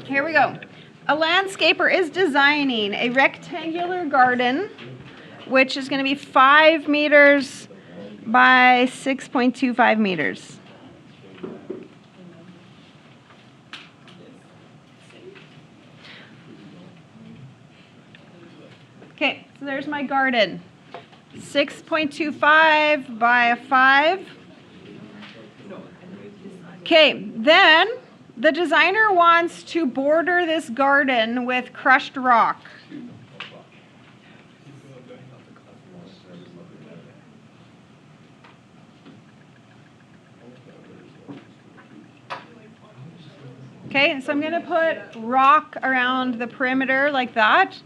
Here we go. A landscaper is designing a rectangular garden, which is going to be 5 meters by 6.25 meters. Okay, so there's my garden. 6.25 by a 5. Okay, then the designer wants to border this garden with crushed rock. Okay, so I'm going to put rock around the perimeter like that.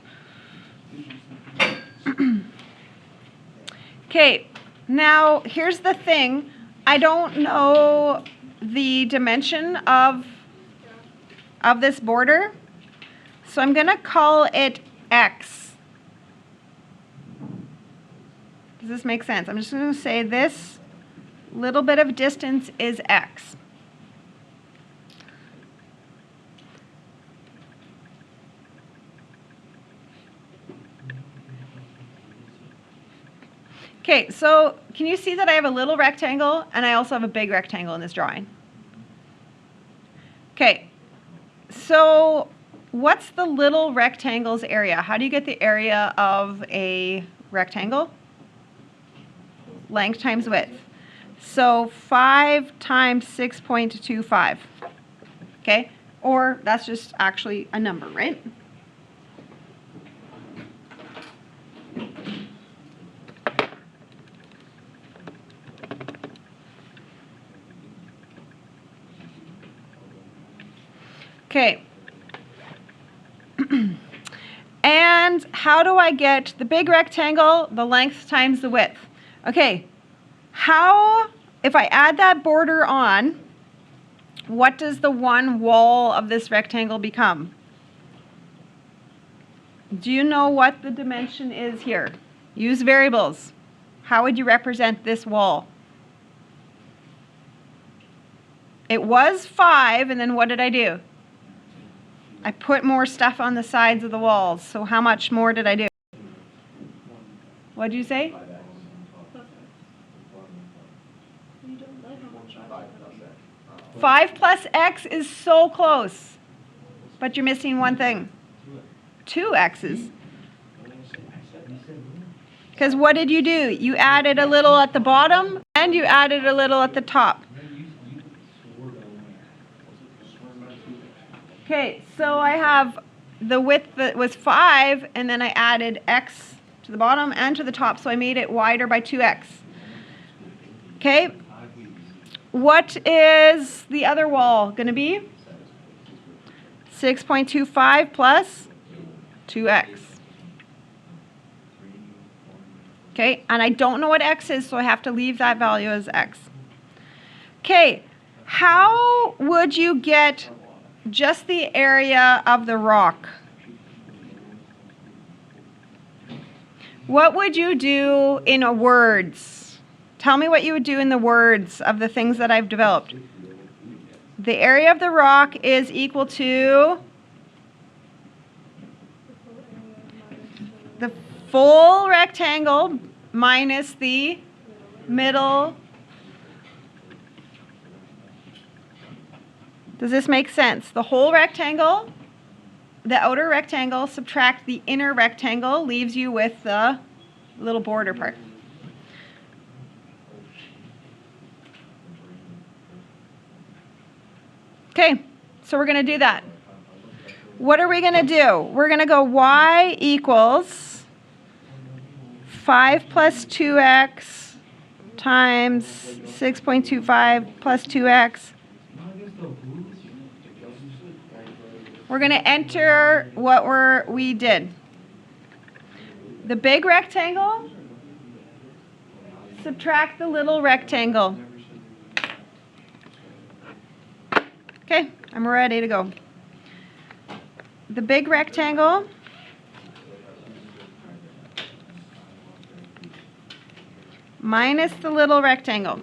Okay, now here's the thing. I don't know the dimension of this border, so I'm going to call it X. Does this make sense? I'm just going to say this little bit of distance is X. Okay, so can you see that I have a little rectangle and I also have a big rectangle in this drawing? Okay, so what's the little rectangle's area? How do you get the area of a rectangle? Length times width. So 5 times 6.25. Okay, or that's just actually a number, right? Okay. And how do I get the big rectangle, the length times the width? Okay, how, if I add that border on, what does the one wall of this rectangle become? Do you know what the dimension is here? Use variables. How would you represent this wall? It was 5, and then what did I do? I put more stuff on the sides of the walls. So how much more did I do? What did you say? 5 plus X is so close. But you're missing one thing. 2 X's. Because what did you do? You added a little at the bottom and you added a little at the top. Okay, so I have the width that was 5, and then I added X to the bottom and to the top, so I made it wider by 2X. Okay, what is the other wall going to be? 6.25 plus 2X. Okay, and I don't know what X is, so I have to leave that value as X. Okay, how would you get just the area of the rock? What would you do in words? Tell me what you would do in the words of the things that I've developed. The area of the rock is equal to the full rectangle minus the middle. Does this make sense? The whole rectangle, the outer rectangle, subtract the inner rectangle, leaves you with the little border part. Okay, so we're going to do that. What are we going to do? We're going to go y equals 5 plus 2x times 6.25 plus 2x. We're going to enter what we did. The big rectangle, subtract the little rectangle. Okay, I'm ready to go. The big rectangle minus the little rectangle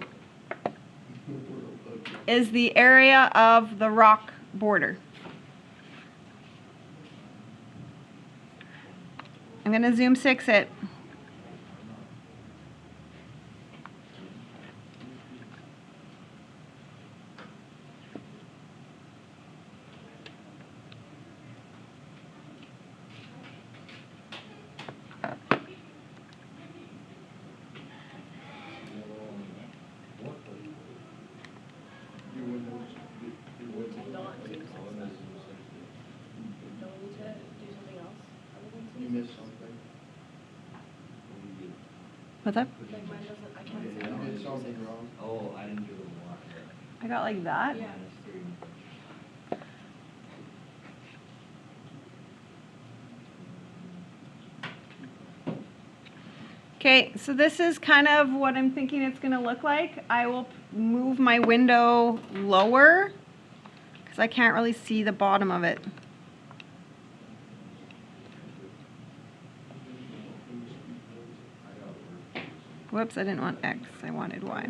is the area of the rock border. I'm going to zoom 6 it. What's up? Oh, I didn't do the walk. I got like that? Yeah. Okay, so this is kind of what I'm thinking it's going to look like. I will move my window lower because I can't really see the bottom of it. Whoops, I didn't want X, I wanted Y.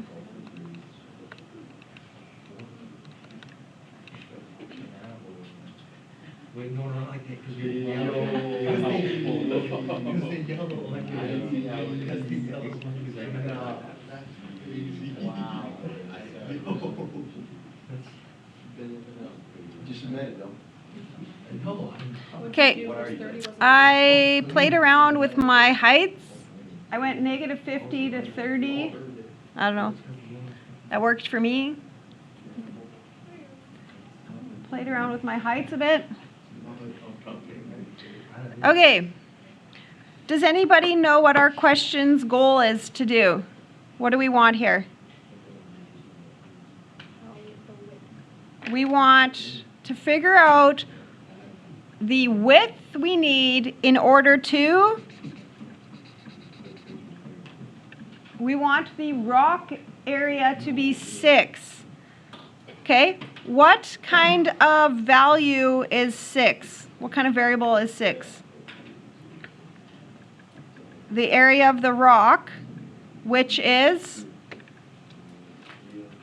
Wait, no, not like that, because you're yellow. Because they yellow. Like, because they yellow. Wow. Just a minute, though. Okay, I played around with my heights. I went -50 to 30. I don't know. That worked for me. Played around with my heights a bit. Okay. Does anybody know what our question's goal is to do? What do we want here? We want to figure out the width we need in order to... We want the rock area to be 6. Okay? What kind of value is 6? What kind of variable is 6? The area of the rock, which is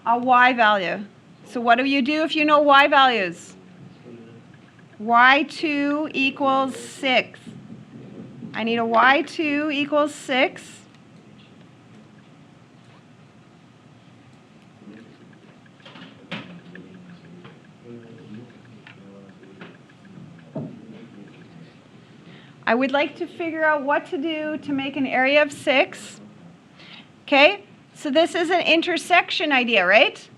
a y value. So what do you do if you know y values? y2 equals 6. I need a y2 equals 6. I would like to figure out what to do to make an area of 6. Okay, so this is an intersection idea, right?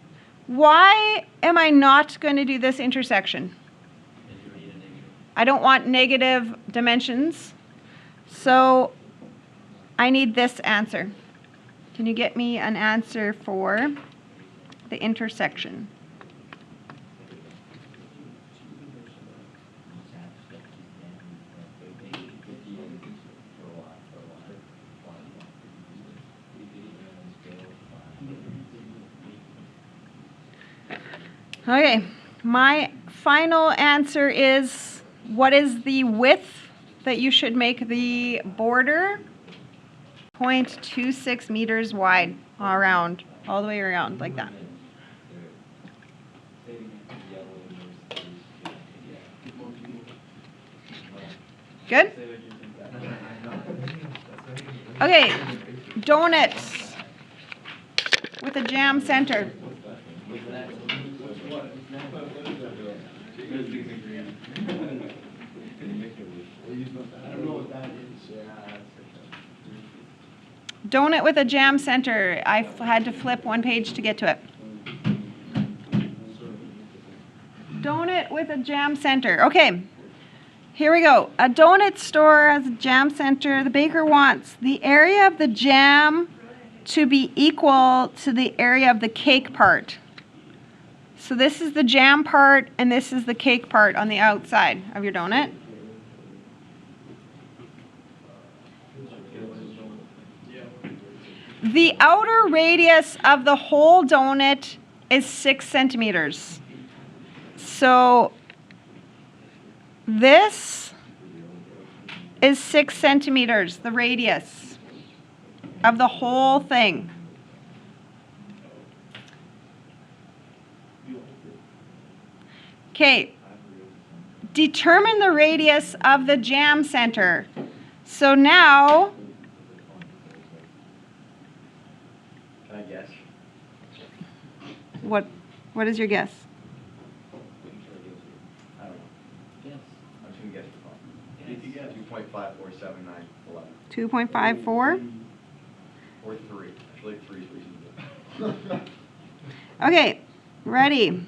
Why am I not going to do this intersection? I don't want negative dimensions, so I need this answer. Can you get me an answer for the intersection? Okay, my final answer is, what is the width that you should make the border? 0.26 meters wide around, all the way around like that. Good? Okay, donuts with a jam center. Donut with a jam center. I had to flip one page to get to it. Donut with a jam center. Okay, here we go. A donut store has a jam center. The baker wants the area of the jam to be equal to the area of the cake part. So this is the jam part, and this is the cake part on the outside of your donut. The outer radius of the whole donut is 6 centimeters. So this is 6 centimeters, the radius of the whole thing. Okay, determine the radius of the jam center. So now, Can I guess? what is your guess? I don't know. Yes. I'm just gonna guess for fun. Yes. 2.547911. 2.54? Or 3. I feel like 3 is reasonable. Okay, ready.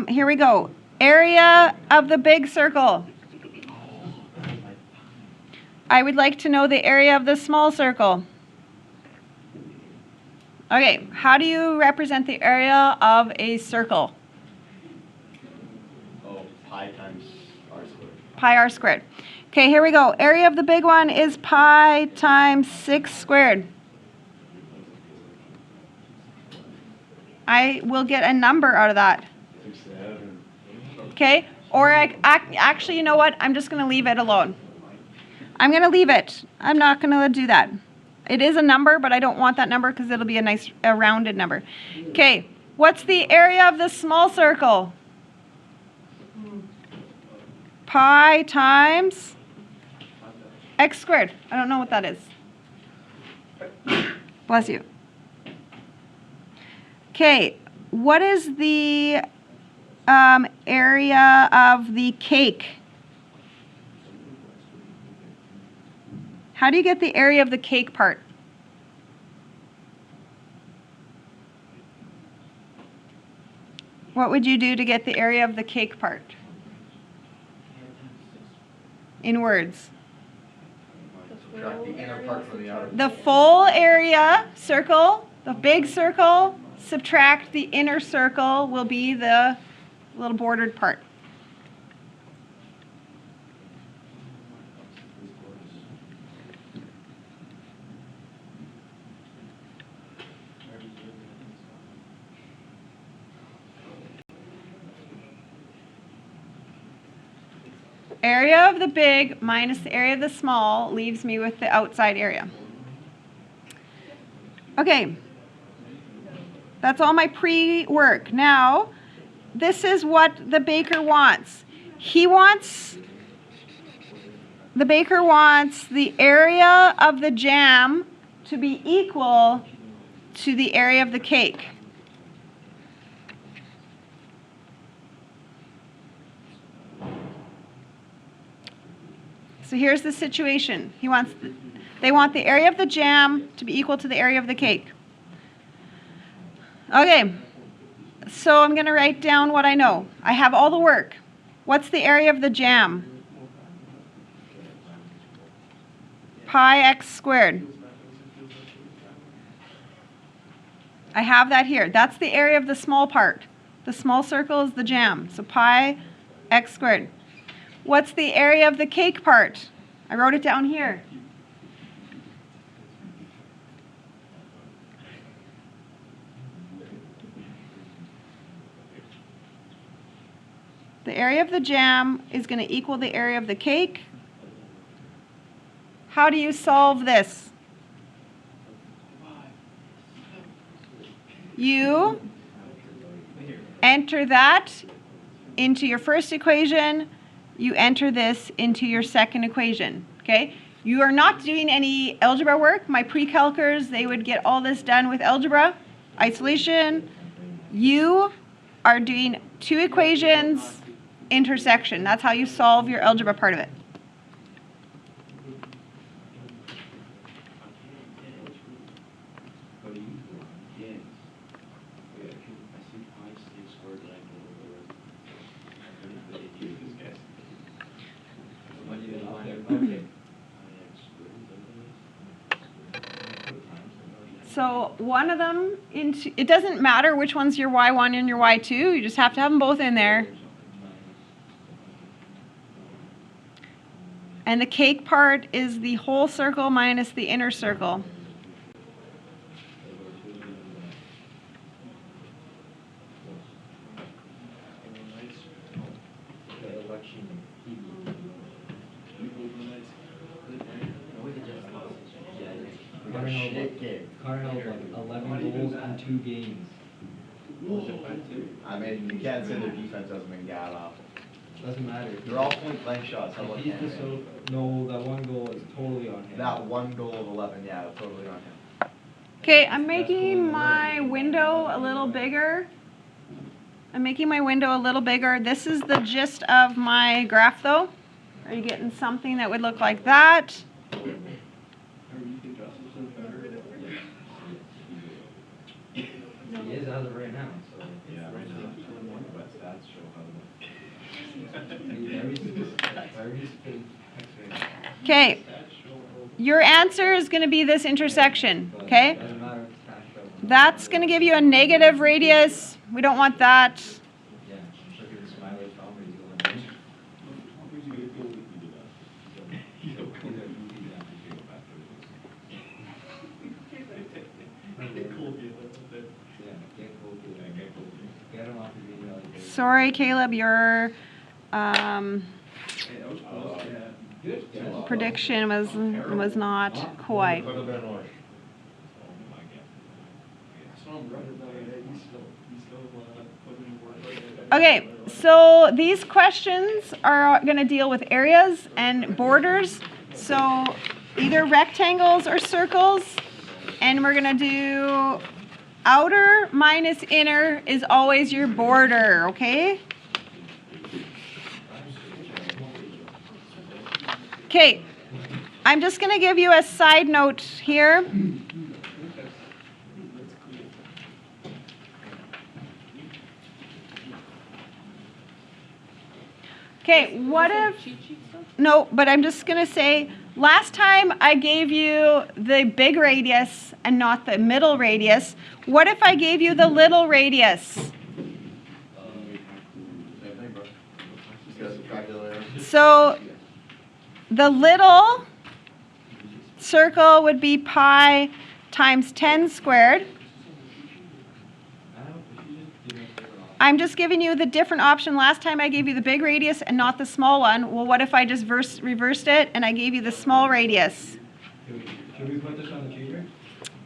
Here we go. Area of the big circle. I would like to know the area of the small circle. Okay, how do you represent the area of a circle? Oh, pi times r squared. Pi r squared. Okay, here we go. Area of the big one is pi times 6 squared. I will get a number out of that. 7. Okay, or actually, you know what? I'm just going to leave it alone. I'm going to leave it. I'm not going to do that. It is a number, but I don't want that number because it'll be a rounded number. Okay, what's the area of the small circle? Pi times x squared. I don't know what that is. Bless you. Okay, what is the area of the cake? How do you get the area of the cake part? What would you do to get the area of the cake part? In words. Subtract the inner part from the outer. The full area circle, the big circle, subtract the inner circle will be the little bordered part. Area of the big minus the area of the small leaves me with the outside area. Okay, that's all my pre-work. Now, this is what the baker wants. The baker wants the area of the jam to be equal to the area of the cake. So here's the situation. They want the area of the jam to be equal to the area of the cake. Okay, so I'm going to write down what I know. I have all the work. What's the area of the jam? Pi x squared. I have that here. That's the area of the small part. The small circle is the jam. So pi x squared. What's the area of the cake part? I wrote it down here. The area of the jam is going to equal the area of the cake. How do you solve this? You enter that into your first equation. You enter this into your second equation, okay? You are not doing any algebra work. My pre-calcers, they would get all this done with algebra, isolation. You are doing 2 equations, intersection. That's how you solve your algebra part of it. So one of them, it doesn't matter which one's your y1 and your y2, you just have to have them both in there. And the cake part is the whole circle minus the inner circle. Cardinal like 11 goals in 2 games. I mean, you can't say their defense hasn't been god awful. Doesn't matter. They're all point blank shots. How about He's the him? no, that one goal is totally on him. That one goal of 11, yeah, totally on him. Okay, I'm making my window a little bigger. I'm making my window a little bigger. This is the gist of my graph though. Are you getting something that would look like that? He is as of right now, so. Yeah, right now. But stats show how Okay, your answer is going to be this intersection, okay? Doesn't matter if it's hashed out. That's going to give you a negative radius. We don't want that. Yeah, look at the smiley thumb, he's going. Get him off the video. Sorry, Caleb, your prediction was not quite. Okay, so these questions are going to deal with areas and borders. So either rectangles or circles. And we're going to do outer minus inner is always your border, okay? Okay, I'm just going to give you a side note here. Okay, what if, no, but I'm just going to say, last time I gave you the big radius and not the middle radius. What if I gave you the little radius? So the little circle would be pi times 10 squared. I'm just giving you the different option. Last time I gave you the big radius and not the small one. Well, what if I just reversed it and I gave you the small radius? Should we put this on the cheat sheet?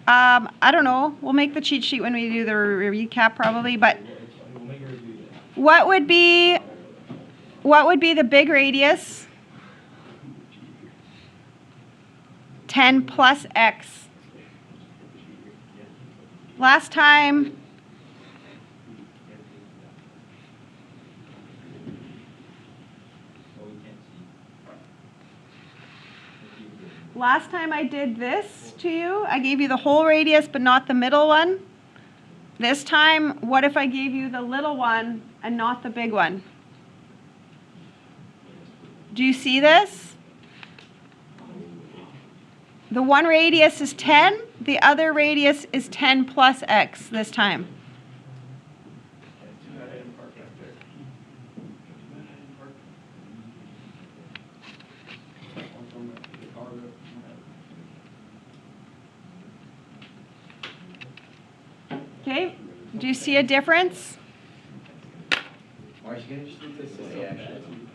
I don't know. We'll make the cheat sheet when we do the recap probably. But We'll make a review then. what would be the big radius? 10 plus x. Last time. Last time I did this to you, I gave you the whole radius but not the middle one. This time, what if I gave you the little one and not the big one? Do you see this? The one radius is 10, the other radius is 10 plus x this time. Okay, do you see a difference? Marsh, you can just do this, actually.